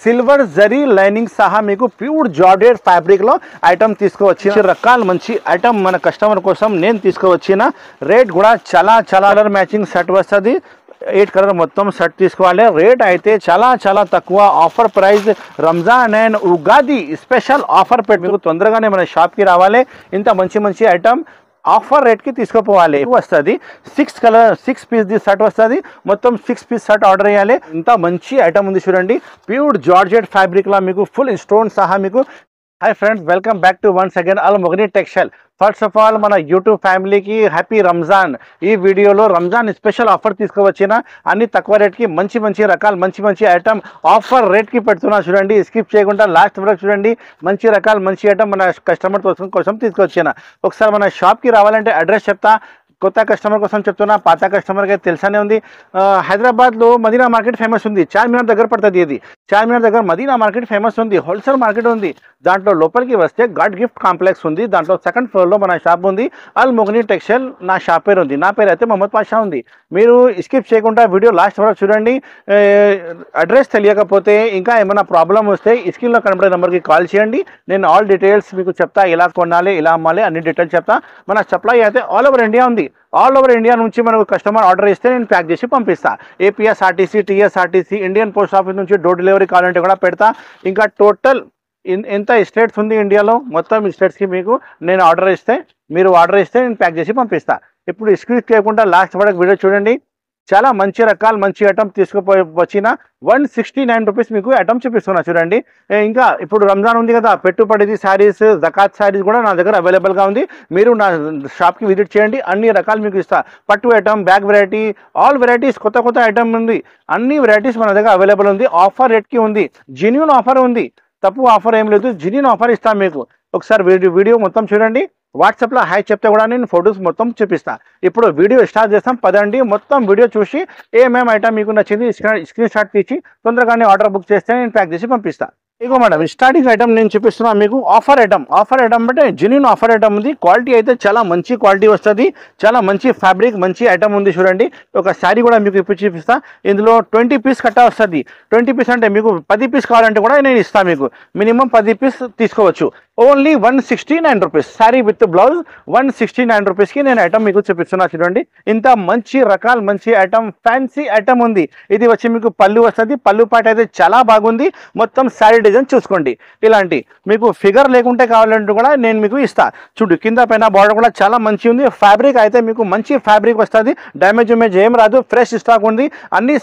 Silver zari lining సహా మీకు pure georgette fabric లో ఐటమ్ తీసుకువచ్చిన రకాల మంచి ఐటమ్ మన కస్టమర్ కోసం నేను తీసుకువచ్చిన రేట్ కూడా చాలా కలర్ మ్యాచింగ్ సెట్ వస్తుంది 8 కలర్ మొత్తం సెట్ తీసుకోవాలి రేట్ అయితే చాలా తక్కువ offer price Ramzan and Ugadi special offer పెట్టి మీకు తొందరగానే మన షాప్ కి రావాలి ఇంత మంచి ఐటమ్ ఆఫర్ రేట్ కి తీసుకుపోవాలి వస్తుంది 6 పీస్ ది సెట్ వస్తుంది మొత్తం 6 పీస్ సెట్ ఆర్డర్ చేయాలి ఇంత మంచి ఐటమ్ ఉంది చూడండి ప్యూర్ జార్జెట్ ఫ్యాబ్రిక్ లా మీకు ఫుల్ స్టోన్ సహా మీకు hi friends welcome back to once again Al Mogani textile first of all మన యూట్యూబ్ ఫ్యామిలీకి హ్యాపీ రంజాన్ ఈ వీడియోలో రంజాన్ స్పెషల్ ఆఫర్ తీసుకువచ్చిన అన్ని తక్కువ రేట్కి మంచి రకాలు మంచి ఐటమ్ ఆఫర్ రేట్కి పెడుతున్నా చూడండి స్కిప్ చేయకుండా లాస్ట్ వరకు చూడండి మంచి రకాలు మంచి ఐటమ్ మన కస్టమర్ కోసం తీసుకొచ్చిన ఒకసారి మన షాప్కి రావాలంటే అడ్రస్ చెప్తా కొత్త కస్టమర్ కోసం చెప్తున్నా పాత కస్టమర్కి తెలిసానే ఉంది హైదరాబాద్లో మదీనా మార్కెట్ ఫేమస్ ఉంది చార్మినార్ దగ్గర పడుతుంది ఇది చార్మినార్ దగ్గర మదీనా మార్కెట్ ఫేమస్ ఉంది హోల్సేల్ మార్కెట్ ఉంది దాంట్లో లోపలికి వస్తే గాడ్ గిఫ్ట్ కాంప్లెక్స్ ఉంది దాంట్లో సెకండ్ ఫ్లోర్లో మన షాప్ ఉంది అల్ మొగని టెక్స్టైల్ నా షాప్ పేరు ఉంది నా పేరు అయితే మొహమ్మద్ పాషా ఉంది మీరు స్కిప్ చేయకుండా వీడియో లాస్ట్ వరకు చూడండి అడ్రస్ తెలియకపోతే ఇంకా ఏమైనా ప్రాబ్లం వస్తే స్క్రీన్లో కనబడే నెంబర్కి కాల్ చేయండి నేను ఆల్ డీటెయిల్స్ మీకు చెప్తా ఎలా కొనాలి ఎలా అమ్మాలి అన్ని డీటెయిల్స్ చెప్తా మన సప్లై అయితే ఆల్ ఓవర్ ఇండియా ఉంది ఆల్ ఓవర్ ఇండియా నుంచి మనకు కస్టమర్ ఆర్డర్ ఇస్తే నేను ప్యాక్ చేసి పంపిస్తా APSRTC TSRTC Indian post office నుంచి డోర్ డెలివరీ కావాలంటే కూడా పెడతా ఇంకా టోటల్ ఎంత స్టేట్స్ ఉంది ఇండియాలో మొత్తం స్టేట్స్కి మీకు నేను ఆర్డర్ ఇస్తే మీరు ఆర్డర్ ఇస్తే నేను ప్యాక్ చేసి పంపిస్తా ఇప్పుడు స్క్రీన్ చేయకుండా లాస్ట్ వరకు వీడియో చూడండి చాలా మంచి రకాలు మంచి ఐటమ్ తీసుకుపోయి వచ్చిన 169 రూపీస్ మీకు ఐటమ్ చూపిస్తున్నా చూడండి ఇంకా ఇప్పుడు రంజాన్ ఉంది కదా పెట్టుబడిది శారీస్ జకాత్ శారీస్ కూడా నా దగ్గర అవైలబుల్గా ఉంది మీరు నా షాప్కి విజిట్ చేయండి అన్ని రకాలు మీకు ఇస్తా పట్టు item bag variety all varieties కొత్త ఐటమ్ ఉంది అన్ని వెరైటీస్ మన దగ్గర అవైలబుల్ ఉంది ఆఫర్ రేట్కి ఉంది జెన్యూన్ ఆఫర్ ఉంది తప్పు ఆఫర్ ఏం లేదు జెన్యూన్ ఆఫర్ ఇస్తాను మీకు ఒకసారి వీడియో మొత్తం చూడండి వాట్సాప్లో హాయ్ చెప్తే కూడా నేను ఫొటోస్ మొత్తం చూపిస్తా ఇప్పుడు వీడియో స్టార్ట్ చేస్తాం పదండి మొత్తం వీడియో చూసి ఏమేమి ఐటమ్ మీకు నచ్చింది స్క్రీన్ షాట్ తీసి తొందరగానే ఆర్డర్ బుక్ చేస్తే నేను ప్యాక్ చేసి పంపిస్తా ఇగో మేడం స్టార్టింగ్ ఐటమ్ నేను చూపిస్తున్నా మీకు ఆఫర్ ఐటమ్ అంటే జెన్యూన్ ఆఫర్ ఐటమ్ ఉంది క్వాలిటీ అయితే చాలా మంచి క్వాలిటీ వస్తుంది చాలా మంచి ఫ్యాబ్రిక్ మంచి ఐటమ్ ఉంది చూడండి ఒక శారీ కూడా మీకు ఇప్పుడు చూపిస్తా ఇందులో 20 పీస్ కట్టా వస్తుంది 20 పీస్ అంటే మీకు 10 పీస్ కావాలంటే కూడా నేను ఇస్తాను మీకు మినిమం 10 పీస్ తీసుకోవచ్చు only 169 rupees sari with blouse 169 రూపీస్కి నేను ఐటమ్ మీకు చూపిస్తున్నా చూడండి ఇంత మంచి రకాల మంచి ఐటమ్ ఫ్యాన్సీ ఐటమ్ ఉంది ఇది వచ్చి మీకు పళ్ళు వస్తుంది పళ్ళు పాట అయితే చాలా బాగుంది మొత్తం శారీ డిజైన్ చూసుకోండి ఇలాంటి మీకు ఫిగర్ లేకుంటే కావాలంటే కూడా నేను మీకు ఇస్తా చూడు కింద పైన బార్డర్ కూడా చాలా మంచి ఉంది ఫ్యాబ్రిక్ అయితే మీకు మంచి ఫ్యాబ్రిక్ వస్తుంది డ్యామేజ్ ఏం రాదు ఫ్రెష్ స్టాక్ ఉంది అన్ని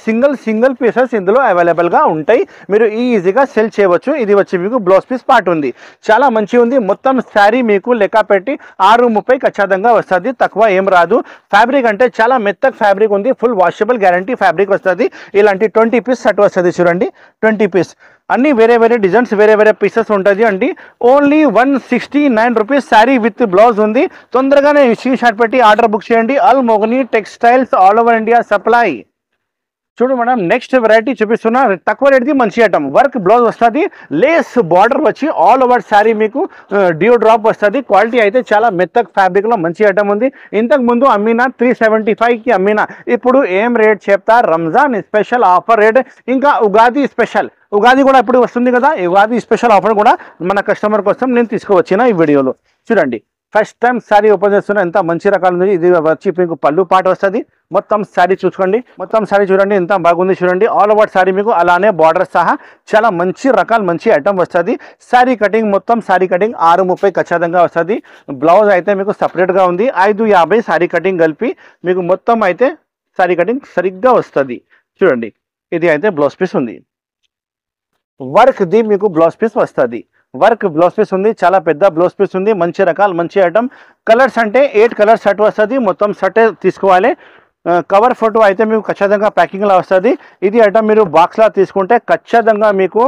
సింగిల్ పీసెస్ ఇందులో అవైలబుల్గా ఉంటాయి మీరు ఈజీగా సెల్ చేయవచ్చు ఇది వచ్చి మీకు బ్లౌజ్ పీస్ పార్ట్ ఉంది చాలా మంచి ఉంది మొత్తం శారీ మీకు లెక్క పెట్టి 630 ఖచ్చితంగా వస్తుంది తక్కువ ఏం రాదు ఫ్యాబ్రిక్ అంటే చాలా మెత్తగా ఫ్యాబ్రిక్ ఉంది ఫుల్ వాషబుల్ గ్యారంటీ ఫ్యాబ్రిక్ వస్తుంది ఇలాంటి 20 పీస్ సెట్ వస్తుంది చూడండి 20 పీస్ అన్ని వేరే డిజైన్స్ వేరే పీసెస్ ఉంటుంది అండి only 169 rupees sari with blouse ఉంది తొందరగానే స్క్రీన్ షాట్ పెట్టి ఆర్డర్ బుక్ చేయండి Al Mogani textiles all over India supply చూడు మేడం నెక్స్ట్ వెరైటీ చూపిస్తున్నా తక్కువ రేట్ది మంచి ఐటమ్ వర్క్ బ్లౌజ్ వస్తుంది లేస్ బార్డర్ వచ్చి ఆల్ ఓవర్ శారీ మీకు డ్యూ డ్రాప్ వస్తుంది క్వాలిటీ అయితే చాలా మెత్తగ్ ఫ్యాబ్రిక్లో మంచి ఐటమ్ ఉంది ఇంతకు ముందు అమ్మినా 375కి అమ్మినా ఇప్పుడు ఏం రేట్ చెప్తా రంజాన్ స్పెషల్ ఆఫర్ రేట్ ఇంకా ఉగాది స్పెషల్ ఉగాది కూడా ఇప్పుడు వస్తుంది కదా ఉగాది స్పెషల్ ఆఫర్ కూడా మన కస్టమర్ కోసం నేను తీసుకువచ్చిన ఈ వీడియోలో చూడండి ఫస్ట్ టైం శారీ ఓపెన్ చేస్తున్నా ఎంత మంచి రకాలు ఉంది ఇది వచ్చి మీకు పళ్ళు పాట వస్తుంది మొత్తం శారీ చూసుకోండి మొత్తం శారీ చూడండి ఎంత బాగుంది చూడండి ఆల్ ఓవర్ శారీ మీకు అలానే బార్డర్ సహా చాలా మంచి రకాలు మంచి ఐటమ్ వస్తుంది శారీ కటింగ్ మొత్తం శారీ కటింగ్ 630 ఖచ్చితంగా వస్తుంది బ్లౌజ్ అయితే మీకు సపరేట్గా ఉంది 550 శారీ కటింగ్ కలిపి మీకు మొత్తం అయితే శారీ కటింగ్ సరిగ్గా వస్తుంది చూడండి ఇది అయితే బ్లౌజ్ పీస్ ఉంది వర్క్ ది మీకు బ్లౌజ్ పీస్ వస్తుంది వర్క్ బ్లౌజ్ పీస్ ఉంది చాలా పెద్ద బ్లౌజ్ పీస్ ఉంది మంచి రకాలు మంచి ఐటమ్ కలర్స్ అంటే 8 కలర్స్ సెట్ వస్తుంది మొత్తం సెట్ తీసుకోవాలి కవర్ ఫోటో అయితే మీకు ఖచ్చితంగా ప్యాకింగ్లో వస్తుంది ఇది ఐటమ్ మీరు బాక్స్లా తీసుకుంటే ఖచ్చితంగా మీకు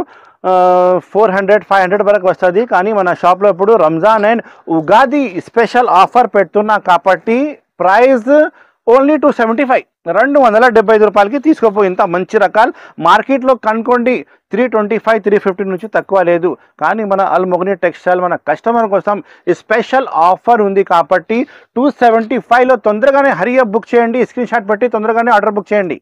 400-500 వరకు వస్తుంది కానీ మన షాప్లో ఇప్పుడు Ramzan and Ugadi special offer పెడుతున్నా కాబట్టి ప్రైస్ ఓన్లీ 275 275 రూపాయలకి తీసుకోపోయి ఇంత మంచి రకాలు మార్కెట్లో కనుకోండి 325-350 నుంచి తక్కువ లేదు కానీ మన అల్ మొగని టెక్స్టైల్ మన కస్టమర్ కోసం స్పెషల్ ఆఫర్ ఉంది కాబట్టి 275లో తొందరగానే హరియప్ బుక్ చేయండి స్క్రీన్ షాట్ పెట్టి తొందరగానే ఆర్డర్ బుక్ చేయండి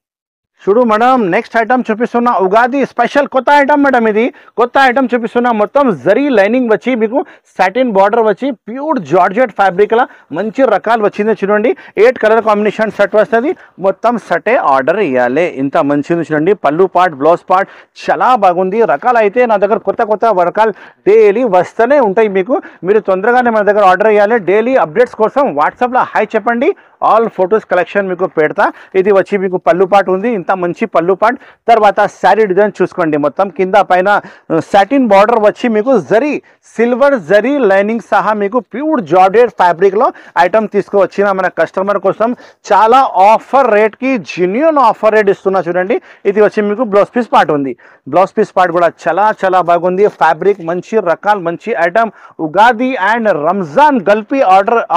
చూడు మేడం నెక్స్ట్ ఐటమ్ చూపిస్తున్నా ఉగాది స్పెషల్ కొత్త ఐటమ్ మేడం ఇది కొత్త ఐటమ్ చూపిస్తున్నా మొత్తం జరీ లైనింగ్ వచ్చి మీకు సాటిన్ బార్డర్ వచ్చి ప్యూర్ జార్జెట్ ఫ్యాబ్రిక్ లా మంచి రకాలు వచ్చింది చూడండి 8 కలర్ కాంబినేషన్ సెట్ వస్తుంది మొత్తం సెటే ఆర్డర్ ఇవ్వాలి ఇంత మంచిది చూడండి పళ్ళు పార్ట్ బ్లౌజ్ పార్ట్ చాలా బాగుంది రకాలు అయితే నా దగ్గర కొత్త కొత్త రకాలు డైలీ వస్తూనే ఉంటాయి మీకు మీరు తొందరగానే మన దగ్గర ఆర్డర్ ఇవ్వాలి డైలీ అప్డేట్స్ కోసం వాట్సాప్లో హాయ్ చెప్పండి ఆల్ ఫొటోస్ కలెక్షన్ మీకు పెడతా ఇది వచ్చి మీకు పళ్ళు పార్ట్ ఉంది ఇంత మంచి పళ్ళు పార్ట్ తర్వాత శారీ డిజైన్ చూసుకోండి మొత్తం కింద పైన సాటిన్ బార్డర్ వచ్చి మీకు జరీ సిల్వర్ జరీ లైనింగ్ సహా మీకు ప్యూర్ జార్జెట్ ఫ్యాబ్రిక్ లో ఐటమ్ తీసుకువచ్చిన మన కస్టమర్ కోసం చాలా ఆఫర్ రేట్ కి జెన్యూన్ ఆఫర్ రేట్ ఇస్తున్నా చూడండి ఇది వచ్చి మీకు బ్లౌజ్ పీస్ పార్ట్ ఉంది బ్లౌజ్ పీస్ పార్ట్ కూడా చాలా బాగుంది ఫ్యాబ్రిక్ మంచి రకాలు మంచి ఐటమ్ ఉగాది అండ్ రంజాన్ గల్పి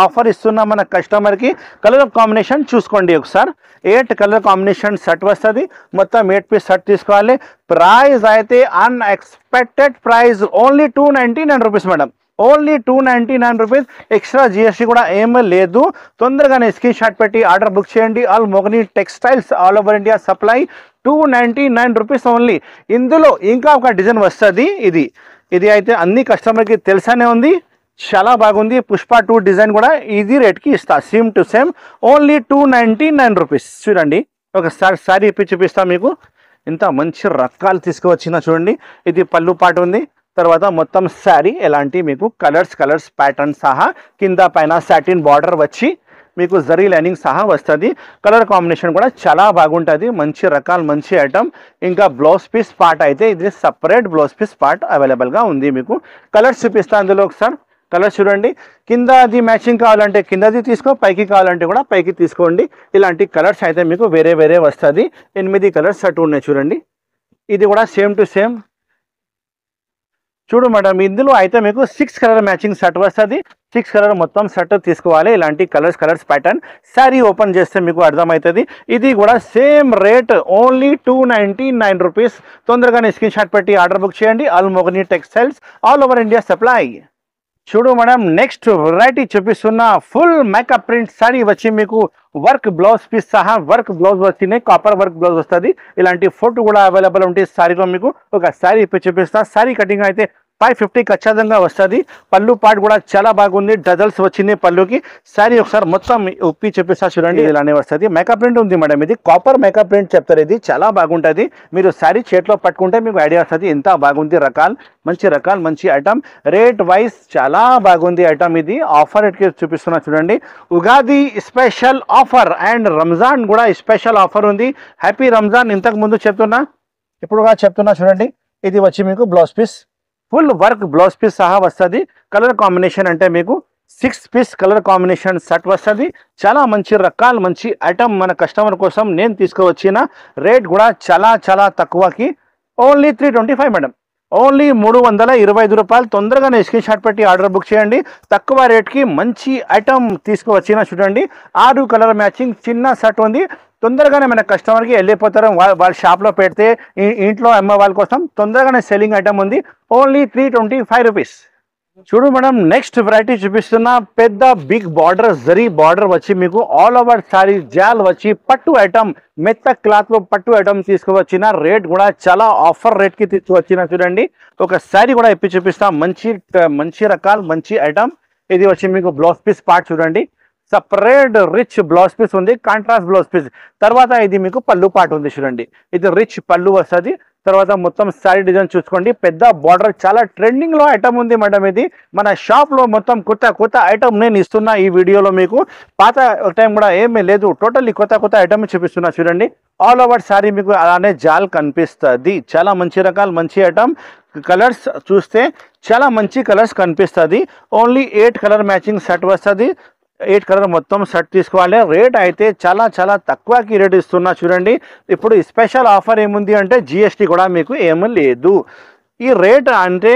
ఆఫర్ ఇస్తున్నా మన కస్టమర్ కి కలర్ కాంబినేషన్ చూసుకోండి ఒకసారి 8 కలర్ కాంబినేషన్ సెట్ వస్తుంది మొత్తం 8 పీస్ సెట్ తీసుకోవాలి ప్రైస్ అయితే unexpected price only 299 rupees madam only 299 rupees extra GST కూడా ఏమీ లేదు తొందరగానే స్క్రీన్ షాట్ పెట్టి ఆర్డర్ బుక్ చేయండి Al Mogani textiles all over India supply 299 rupees only ఇందులో ఇంకా ఒక డిజైన్ వస్తుంది ఇది అయితే అన్ని కస్టమర్కి తెలుసానే ఉంది చాలా బాగుంది పుష్ప 2 డిజైన్ కూడా ఇది రేట్కి ఇస్తా same to same only 299 rupees చూడండి ఒకసారి సారీ ఇప్పి చూపిస్తా మీకు ఇంత మంచి రకాలు తీసుకువచ్చిన చూడండి ఇది పళ్ళు పాటు ఉంది తర్వాత మొత్తం శారీ ఎలాంటి మీకు కలర్స్ ప్యాటర్న్ సహా కింద పైన సాటిన్ బార్డర్ వచ్చి మీకు జరీ లైనింగ్ సహా వస్తుంది కలర్ కాంబినేషన్ కూడా చాలా బాగుంటుంది మంచి రకాలు మంచి ఐటమ్ ఇంకా బ్లౌజ్ పీస్ పార్ట్ అయితే ఇది సపరేట్ బ్లౌజ్ పీస్ పార్ట్ అవైలబుల్గా ఉంది మీకు కలర్స్ చూపిస్తా అందులో ఒకసారి కలర్స్ చూడండి కింద అది మ్యాచింగ్ కావాలంటే కిందది తీసుకో పైకి కావాలంటే కూడా పైకి తీసుకోండి ఇలాంటి కలర్స్ అయితే మీకు వేరే వస్తుంది 8 కలర్స్ సెట్ ఉన్నాయి చూడండి ఇది కూడా సేమ్ టు సేమ్ చూడు మేడం ఇందులో అయితే మీకు 6 కలర్ మ్యాచింగ్ సెట్ వస్తుంది 6 కలర్ మొత్తం సెట్ తీసుకోవాలి ఇలాంటి కలర్స్ ప్యాటర్న్ శారీ ఓపెన్ చేస్తే మీకు అర్థమవుతుంది ఇది కూడా సేమ్ రేట్ ఓన్లీ 299 రూపీస్ తొందరగానే స్క్రీన్ షాట్ పెట్టి ఆర్డర్ బుక్ చేయండి Al Mogani textiles all over India supply చూడు మేడం నెక్స్ట్ వెరైటీ చూపిస్తున్న ఫుల్ మేకప్ ప్రింట్ సారీ వచ్చి మీకు వర్క్ బ్లౌజ్ పీస్ సహా వర్క్ బ్లౌజ్ వచ్చినాయి కాపర్ వర్క్ బ్లౌజ్ వస్తుంది ఇలాంటి ఫోటో కూడా అవైలబుల్ ఉంటాయి సారీలో మీకు ఒక సారీ ఇప్పి చూపిస్తా సారీ కటింగ్ అయితే 550 ఖచ్చితంగా వస్తుంది పళ్ళు పార్ట్ కూడా చాలా బాగుంది డజల్స్ వచ్చింది పళ్ళుకి సారీ ఒకసారి మొత్తం ఉప్పి చూపిస్తా చూడండి ఇలానే వస్తుంది మేకప్ ప్రింట్ ఉంది మేడం ఇది కాపర్ మేకప్ ప్రింట్ చెప్తారు ఇది చాలా బాగుంటుంది మీరు సారీ చేతిలో పట్టుకుంటే మీకు ఐడియా వస్తుంది ఎంత బాగుంది రకాలు మంచి ఐటమ్ రేట్ వైజ్ చాలా బాగుంది ఐటమ్ ఇది ఆఫర్ రేట్కి చూపిస్తున్నా చూడండి Ugadi special offer and Ramzan కూడా స్పెషల్ ఆఫర్ ఉంది హ్యాపీ రంజాన్ ఇంతకు ముందు చెప్తున్నా చూడండి ఇది వచ్చి మీకు blouse piece full work blouse piece సహా వస్తుంది కలర్ కాంబినేషన్ అంటే మీకు 6 పీస్ కలర్ కాంబినేషన్ సెట్ వస్తుంది చాలా మంచి రకాలు మంచి ఐటమ్ మన కస్టమర్ కోసం నేను తీసుకువచ్చిన రేట్ కూడా చాలా తక్కువకి ఓన్లీ 325 మేడం ఓన్లీ 325 రూపాయలు తొందరగానే స్క్రీన్ షాట్ పెట్టి ఆర్డర్ బుక్ చేయండి తక్కువ రేట్కి మంచి ఐటమ్ తీసుకువచ్చిన చూడండి 6 కలర్ మ్యాచింగ్ చిన్న సెట్ ఉంది తొందరగానే మన కస్టమర్కి వెళ్ళిపోతారు వాళ్ళ షాప్లో పెడితే ఇంట్లో అమ్మ వాళ్ళ కోసం తొందరగానే సెల్లింగ్ ఐటమ్ ఉంది ఓన్లీ 325 రూపీస్ చూడు మేడం నెక్స్ట్ వెరైటీ చూపిస్తున్న పెద్ద బిగ్ బార్డర్ జరీ బార్డర్ వచ్చి మీకు ఆల్ ఓవర్ సారీ జాల్ వచ్చి పట్టు ఐటమ్ మెత్త క్లాత్ లో పట్టు ఐటమ్ తీసుకువచ్చిన రేట్ కూడా చాలా ఆఫర్ రేట్ కి తీసుకువచ్చిన చూడండి ఒక సారీ కూడా ఇప్పి చూపిస్తా మంచి రకాలు మంచి ఐటమ్ ఇది వచ్చి మీకు బ్లౌజ్ పీస్ పార్ట్ చూడండి సపరేట్ రిచ్ బ్లౌజ్ పీస్ ఉంది కాంట్రాస్ట్ బ్లౌజ్ పీస్ తర్వాత ఇది మీకు పళ్ళు పార్ట్ ఉంది చూడండి ఇది రిచ్ పళ్ళు వస్తుంది తర్వాత మొత్తం సారీ డిజైన్ చూసుకోండి పెద్ద బార్డర్ చాలా ట్రెండింగ్ లో ఐటమ్ ఉంది మేడం ఇది మన షాప్ లో మొత్తం కొత్త ఐటమ్ నేను ఇస్తున్నా ఈ వీడియోలో మీకు పాత టైం కూడా ఏమీ లేదు టోటల్లీ కొత్త ఐటమ్ చూపిస్తున్నా చూడండి ఆల్ ఓవర్ సారీ మీకు అలానే జాల్ కనిపిస్తుంది చాలా మంచి రకాలు మంచి ఐటమ్ కలర్స్ చూస్తే చాలా మంచి కలర్స్ కనిపిస్తుంది ఓన్లీ 8 కలర్ మ్యాచింగ్ సెట్ వస్తుంది 8 కలర్ మొత్తం సెట్ తీసుకోవాలి రేట్ అయితే చాలా తక్కువకి రేట్ ఇస్తున్నా చూడండి ఇప్పుడు స్పెషల్ ఆఫర్ ఏముంది అంటే జిఎస్టీ కూడా మీకు ఏమీ లేదు ఈ రేట్ అంటే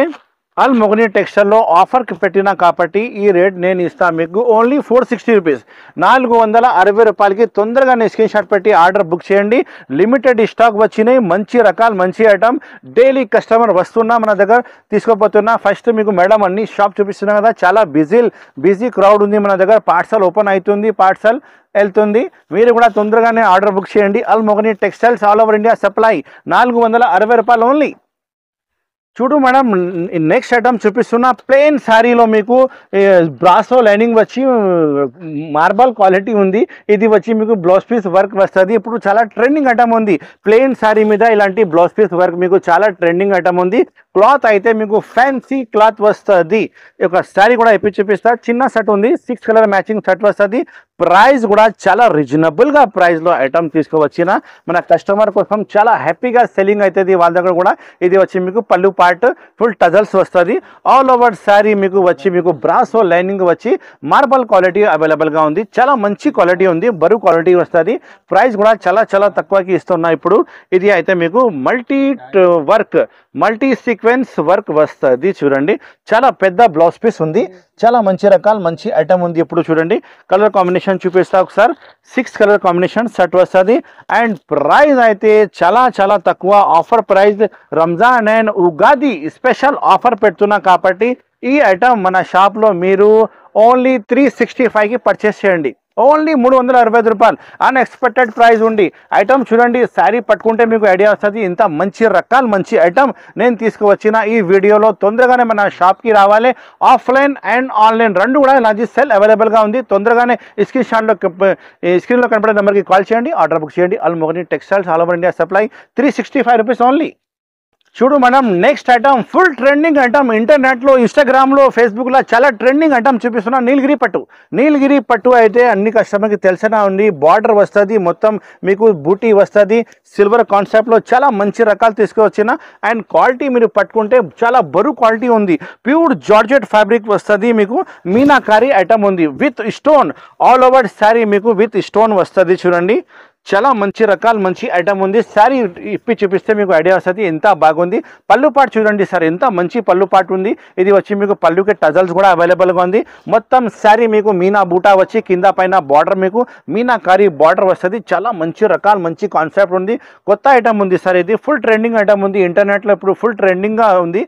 అల్ మొగని టెక్స్టైల్లో ఆఫర్కి పెట్టినా కాబట్టి ఈ రేట్ నేను ఇస్తాను మీకు ఓన్లీ 460 రూపీస్, 460 రూపాయలకి. తొందరగా స్క్రీన్ షాట్ పెట్టి ఆర్డర్ బుక్ చేయండి. లిమిటెడ్ స్టాక్ వచ్చినాయి, మంచి రకాలు, మంచి ఐటమ్. డైలీ కస్టమర్ వస్తున్నా మన దగ్గర తీసుకోపోతున్నా. ఫస్ట్ మీకు మేడం అన్ని షాప్ చూపిస్తున్నా కదా, చాలా బిజీ క్రౌడ్ ఉంది మన దగ్గర. పార్సల్ ఓపెన్ అవుతుంది, పార్సల్ వెళ్తుంది. మీరు కూడా తొందరగానే ఆర్డర్ బుక్ చేయండి. Al Mogani textiles all over India supply, 460 రూపాయలు ఓన్లీ. చూడు మేడం, నెక్స్ట్ ఐటమ్ చూపిస్తున్నా. ప్లెయిన్ శారీలో మీకు బ్రాసో లైనింగ్ వచ్చి మార్బల్ క్వాలిటీ ఉంది. ఇది వచ్చి మీకు బ్లౌజ్ పీస్ వర్క్ వస్తుంది. ఇప్పుడు చాలా ట్రెండింగ్ ఐటమ్ ఉంది. ప్లెయిన్ శారీ మీద ఇలాంటి బ్లౌజ్ పీస్ వర్క్ మీకు చాలా ట్రెండింగ్ ఐటమ్ ఉంది. క్లాత్ అయితే మీకు ఫ్యాన్సీ క్లాత్ వస్తుంది. ఒక శారీ కూడా ఇప్పి చూపిస్తా. చిన్న సెట్ ఉంది, 6 కలర్ మ్యాచింగ్ సెట్ వస్తుంది. ప్రైస్ కూడా చాలా రీజనబుల్గా ప్రైస్లో ఐటమ్ తీసుకువచ్చిన మన కస్టమర్ కోసం చాలా హ్యాపీగా సెల్లింగ్ అవుతుంది వాళ్ళ దగ్గర కూడా. ఇది వచ్చి మీకు పళ్ళు పార్ట్ ఫుల్ టజల్స్ వస్తుంది. ఆల్ ఓవర్ శారీ మీకు వచ్చి మీకు బ్రాసో లైనింగ్ వచ్చి మార్బల్ క్వాలిటీ అవైలబుల్గా ఉంది. చాలా మంచి క్వాలిటీ ఉంది, బరువు క్వాలిటీ వస్తుంది. ప్రైస్ కూడా చాలా తక్కువకి ఇస్తున్నా ఇప్పుడు. ఇది అయితే మీకు మల్టీ సీక్వెన్స్ వర్క్ వస్తుంది. చూడండి, చాలా పెద్ద బ్లౌజ్ పీస్ ఉంది. చాలా మంచి రకాలు, మంచి ఐటమ్ ఉంది. ఇప్పుడు చూడండి, కలర్ కాంబినేషన్ చూపిస్తా ఒకసారి. 6 కలర్ కాంబినేషన్ సెట్ వస్తుంది. అండ్ ప్రైస్ అయితే చాలా తక్కువ. Offer price, Ramzan and Ugadi special offer పెడుతున్నా కాబట్టి ఈ ఐటమ్ మన షాప్లో మీరు ఓన్లీ 365కి పర్చేస్ చేయండి. ఓన్లీ 365 రూపాయలు. అన్ఎక్స్పెక్టెడ్ ప్రైస్ ఉంది. ఐటమ్ చూడండి, శారీ పట్టుకుంటే మీకు ఐడియా వస్తుంది. ఇంత మంచి రకాలు, మంచి ఐటమ్ నేను తీసుకువచ్చిన ఈ వీడియోలో. తొందరగానే మన షాప్కి రావాలి. ఆఫ్లైన్ అండ్ ఆన్లైన్ రెండు కూడా ఇలాంటి సెల్ అవైలబుల్గా ఉంది. తొందరగానే స్క్రీన్లో కనపడే నెంబర్కి కాల్ చేయండి, ఆర్డర్ బుక్ చేయండి. Al Mogani textiles all over India supply, 365 rupees only. చూడు madam, next item full trending item. ఇంటర్నెట్లో, ఇన్స్టాగ్రామ్లో, ఫేస్బుక్లో చాలా ట్రెండింగ్ ఐటమ్ చూపిస్తున్నా. నీలగిరి పట్టు అయితే అన్ని కస్టమర్కి తెలిసిన ఉంది. బార్డర్ వస్తుంది, మొత్తం మీకు బూటీ వస్తుంది. సిల్వర్ కాన్సెప్ట్లో చాలా మంచి రకాలు తీసుకువచ్చిన. అండ్ క్వాలిటీ మీరు పట్టుకుంటే చాలా బరువు క్వాలిటీ ఉంది. ప్యూర్ జార్జెట్ ఫ్యాబ్రిక్ వస్తుంది. మీకు మీనాకారి ఐటమ్ ఉంది with stone. All over sari మీకు విత్ స్టోన్ వస్తుంది. చూడండి, చాలా మంచి రకాలు, మంచి ఐటమ్ ఉంది. శారీ ఇప్పి చూపిస్తే మీకు ఐడియా వస్తుంది ఎంత బాగుంది. పళ్ళు పాటు చూడండి సార్, ఎంత మంచి పళ్ళు పాటు ఉంది. ఇది వచ్చి మీకు పళ్ళుకి టజల్స్ కూడా అవైలబుల్గా ఉంది. మొత్తం శారీ మీకు మీనా బూటా వచ్చి కింద పైన బార్డర్ మీకు మీనాకారి బార్డర్ వస్తుంది. చాలా మంచి రకాలు, మంచి కాన్సెప్ట్ ఉంది. కొత్త ఐటమ్ ఉంది సార్. ఇది ఫుల్ ట్రెండింగ్ ఐటమ్ ఉంది. ఇంటర్నెట్లో ఇప్పుడు ఫుల్ ట్రెండింగ్గా ఉంది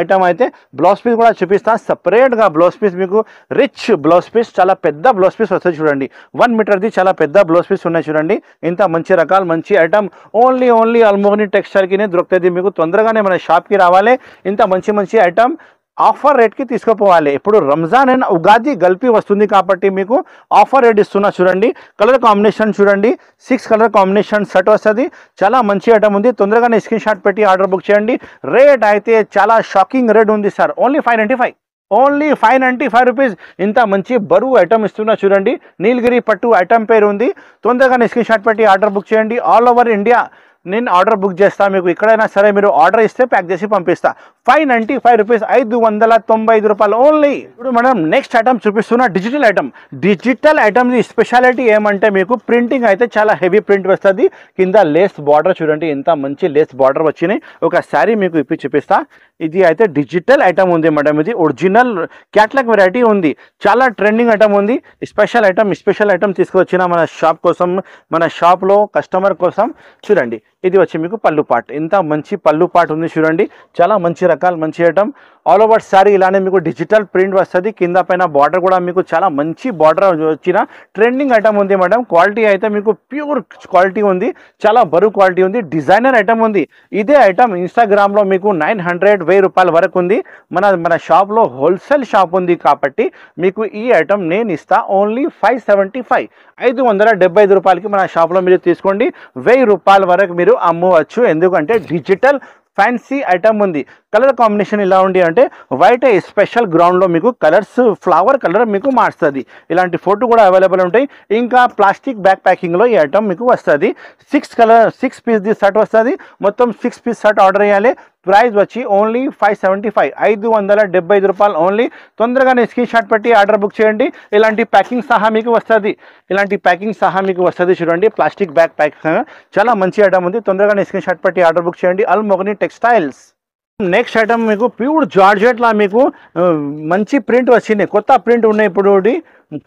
ఐటమ్. అయితే బ్లౌజ్ పీస్ కూడా చూపిస్తా. సపరేట్గా బ్లౌజ్ పీస్ మీకు రిచ్ బ్లౌజ్ పీస్, చాలా పెద్ద బ్లౌజ్ పీస్ వస్తుంది. చూడండి, 1 మీటర్ది చాలా పెద్ద బ్లౌజ్ పీస్ ఉన్నాయి. చూడండి, ఇంత మంచి రకాలు, మంచి ఐటమ్ ఓన్లీ అల్ మొగని టెక్స్టైల్కి దొరుకుతుంది. మీకు తొందరగానే మన షాప్కి రావాలి. ఇంత మంచి ఐటమ్ ఆఫర్ రేట్కి తీసుకుపోవాలి. ఇప్పుడు రంజాన్ అండ్ ఉగాది గల్పి వస్తుంది కాబట్టి మీకు ఆఫర్ రేట్ ఇస్తున్నా. చూడండి, కలర్ కాంబినేషన్ చూడండి, 6 కలర్ కాంబినేషన్ సెట్ వస్తుంది. చాలా మంచి ఐటమ్ ఉంది. తొందరగానే స్క్రీన్ షాట్ పెట్టి ఆర్డర్ బుక్ చేయండి. రేట్ అయితే చాలా షాకింగ్ రేట్ ఉంది సార్. Only 595 rupees. ఇంత మంచి బరువు ఐటమ్ ఇస్తున్నా. చూడండి, నీలగిరి పట్టు ఐటమ్ పేరు ఉంది. తొందరగానే స్క్రీన్ షాట్ పెట్టి ఆర్డర్ బుక్ చేయండి. ఆల్ ఓవర్ ఇండియా నేను ఆర్డర్ బుక్ చేస్తా. మీకు ఎక్కడైనా సరే మీరు ఆర్డర్ ఇస్తే ప్యాక్ చేసి పంపిస్తా. 595 రూపీస్, 595 రూపాయలు ఓన్లీ. ఇప్పుడు మనం నెక్స్ట్ ఐటమ్ చూపిస్తున్నా. డిజిటల్ ఐటమ్ స్పెషాలిటీ ఏమంటే మీకు ప్రింటింగ్ అయితే చాలా హెవీ ప్రింట్ వస్తుంది. కింద లేస్ బార్డర్ చూడండి, ఎంత మంచి లేస్ బార్డర్ వచ్చినాయి. ఒక శారీ మీకు ఇప్పి చూపిస్తా. ఇది అయితే డిజిటల్ ఐటమ్ ఉంది మేడం. ఇది ఒరిజినల్ క్యాట్లాగ్ వెరైటీ ఉంది. చాలా ట్రెండింగ్ ఐటమ్ ఉంది. స్పెషల్ ఐటమ్ తీసుకువచ్చిన మన షాప్ కోసం, మన షాప్లో కస్టమర్ కోసం. చూడండి, ఇది వచ్చి మీకు పళ్ళు పాట్, ఇంత మంచి పళ్ళు పాట్ ఉంది. చూడండి, చాలా మంచి రకాలు, మంచి ఐటమ్. ఆల్ ఓవర్ శారీ ఇలానే మీకు డిజిటల్ ప్రింట్ వస్తుంది. కింద పైన బార్డర్ కూడా మీకు చాలా మంచి బార్డర్ వచ్చిన ట్రెండింగ్ ఐటమ్ ఉంది మేడం. క్వాలిటీ అయితే మీకు ప్యూర్ క్వాలిటీ ఉంది. చాలా బరువు క్వాలిటీ ఉంది. డిజైనర్ ఐటమ్ ఉంది. ఇదే ఐటమ్ ఇన్స్టాగ్రామ్లో మీకు 900-1000 రూపాయల వరకు ఉంది. మన షాప్లో హోల్సేల్ షాప్ ఉంది కాబట్టి మీకు ఈ ఐటమ్ నేను ఇస్తా ఓన్లీ 575, 575 రూపాయలకి మన షాప్లో మీరు తీసుకోండి. 1000 రూపాయల వరకు మీరు అమ్మవచ్చు. ఎందుకంటే డిజిటల్ ఫ్యాన్సీ ఐటమ్ ఉంది. కలర్ కాంబినేషన్ ఇలా ఉంది అంటే వైట్ స్పెషల్ గ్రౌండ్లో మీకు కలర్స్, ఫ్లవర్ కలర్ మీకు మారుస్తుంది. ఇలాంటి ఫోటో కూడా అవైలబుల్ ఉంటాయి. ఇంకా ప్లాస్టిక్ బ్యాగ్ ప్యాకింగ్లో ఈ ఐటమ్ మీకు వస్తుంది. 6 పీస్ది సెట్ వస్తుంది. మొత్తం 6 పీస్ సెట్ ఆర్డర్ చేయాలి. ప్రైస్ వచ్చి ఓన్లీ 575, 575 రూపాయలు ఓన్లీ. తొందరగానే స్క్రీన్ షాట్ పెట్టి ఆర్డర్ బుక్ చేయండి. ఇలాంటి ప్యాకింగ్ సహా మీకు వస్తుంది. చూడండి, ప్లాస్టిక్ బ్యాగ్ ప్యాకింగ్ చాలా మంచి ఐటమ్ ఉంది. తొందరగానే స్క్రీన్ షాట్ పెట్టి ఆర్డర్ బుక్ చేయండి. Al Mogani textiles. Next item మీకు ప్యూర్ జార్జెట్ లా మీకు మంచి ప్రింట్ వచ్చింది, కొత్త ప్రింట్ ఉన్నాయి ఇప్పుడు.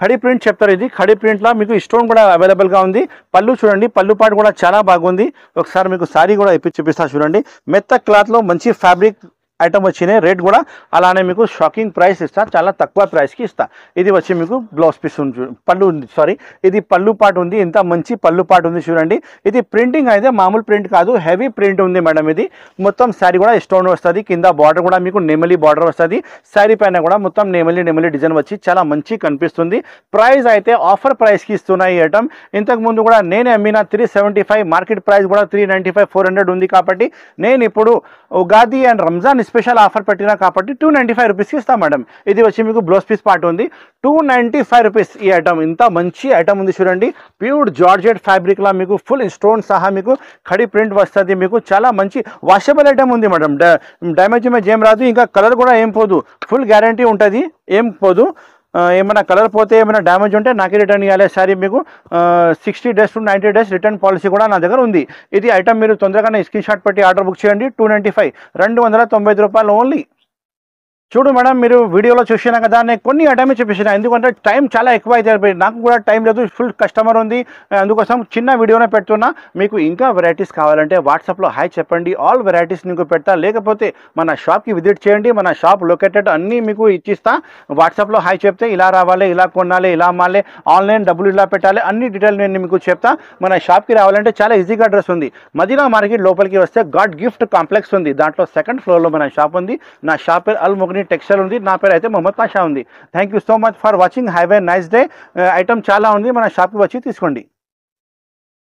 ఖడీ ప్రింట్ చెప్తారు, ఇది ఖడీ ప్రింట్ లా మీకు స్టోన్ కూడా అవైలబుల్ గా ఉంది. పళ్ళు చూడండి, పళ్ళు పాటు కూడా చాలా బాగుంది. ఒకసారి మీకు సారీ కూడా ఇప్పి చూపిస్తా చూడండి. మెత్త క్లాత్ లో మంచి ఫ్యాబ్రిక్ ఐటమ్ వచ్చినాయి. రేట్ కూడా అలానే మీకు షాకింగ్ ప్రైస్ ఇస్తా, చాలా తక్కువ ప్రైస్కి ఇస్తా. ఇది వచ్చి మీకు బ్లౌజ్ పీస్ ఉంది, పళ్ళు ఉంది, సారీ ఇది పళ్ళు పాటు ఉంది. ఇంత మంచి పళ్ళు పాటు ఉంది చూడండి. ఇది ప్రింటింగ్ అయితే మామూలు ప్రింట్ కాదు, హెవీ ప్రింట్ ఉంది మేడం. ఇది మొత్తం శారీ కూడా స్టోన్ వస్తుంది, కింద బార్డర్ కూడా మీకు నెమలి బార్డర్ వస్తుంది. శారీ పైన కూడా మొత్తం నెమలి డిజైన్ వచ్చి చాలా మంచి కనిపిస్తుంది. ప్రైస్ అయితే ఆఫర్ ప్రైస్కి ఇస్తున్నాయి ఈ ఐటమ్. ఇంతకు ముందు కూడా నేను అమ్మిన 375, మార్కెట్ ప్రైస్ కూడా 395, 400 ఉంది. కాబట్టి నేను ఇప్పుడు Ugadi and Ramzan special offer పెట్టినా కాబట్టి 295 రూపీస్కి ఇస్తాం మేడం. ఇది వచ్చి మీకు బ్లౌజ్ పీస్ పార్ట్ ఉంది, 295 రూపీస్ ఈ ఐటమ్. ఇంత మంచి ఐటమ్ ఉంది చూడండి. ప్యూర్ జార్జెట్ ఫ్యాబ్రిక్ లా మీకు ఫుల్ స్టోన్ సహా మీకు ఖడీ ప్రింట్ వస్తుంది. మీకు చాలా మంచి వాషబుల్ ఐటమ్ ఉంది మేడం. డ్యామేజ్ ఏం రాదు, ఇంకా కలర్ కూడా ఏం పోదు, ఫుల్ గ్యారంటీ ఉంటుంది, ఏం పోదు. ఏమైనా కలర్ పోతే ఏమైనా డ్యామేజ్ ఉంటే నాకే రిటర్న్ ఇవ్వాలి. సారీ మీకు 60 days to 90 days return policy కూడా నా దగ్గర ఉంది. ఇది ఐటమ్ మీరు తొందరగానే స్క్రీన్ షాట్ పెట్టి ఆర్డర్ బుక్ చేయండి. 295, 295 రూపాయలు ఓన్లీ. చూడు మేడం, మీరు వీడియోలో చూసినా కదా, నేను కొన్ని ఐటమే చూపించిన, ఎందుకంటే టైం చాలా ఎక్కువ అయితే నాకు కూడా టైం లేదు, ఫుల్ కస్టమర్ ఉంది, అందుకోసం చిన్న వీడియోనే పెడుతున్నా. మీకు ఇంకా వెరైటీస్ కావాలంటే వాట్సాప్లో హాయ్ చెప్పండి, ఆల్ వెరైటీస్ మీకు పెడతా. లేకపోతే మన షాప్కి విజిట్ చేయండి, మన షాప్ లొకేటెడ్ అన్నీ మీకు ఇచ్చిస్తా. వాట్సాప్లో హాయ్ చెప్తే ఇలా రావాలి, ఇలా కొనాలి, ఇలా అమ్మాలి, ఆన్లైన్ డబ్బులు ఇలా పెట్టాలి, అన్ని డీటెయిల్ నేను మీకు చెప్తా. మన షాప్కి రావాలంటే చాలా ఈజీగా అడ్రస్ ఉంది. మదీనా మార్కెట్ లోపలికి వస్తే గాడ్ గిఫ్ట్ కాంప్లెక్స్ ఉంది, దాంట్లో 2nd ఫ్లోర్లో మన షాప్ ఉంది. నా షాప్ పేరు అల్ ముగ్ని టెక్స్టైల్ ఉంది, నా పేరు అయితే మొహమ్మద్ పాషా ఉంది. Thank you so much for watching, have a nice day. Item చాలా ఉంది, మన షాప్కి వచ్చి తీసుకోండి.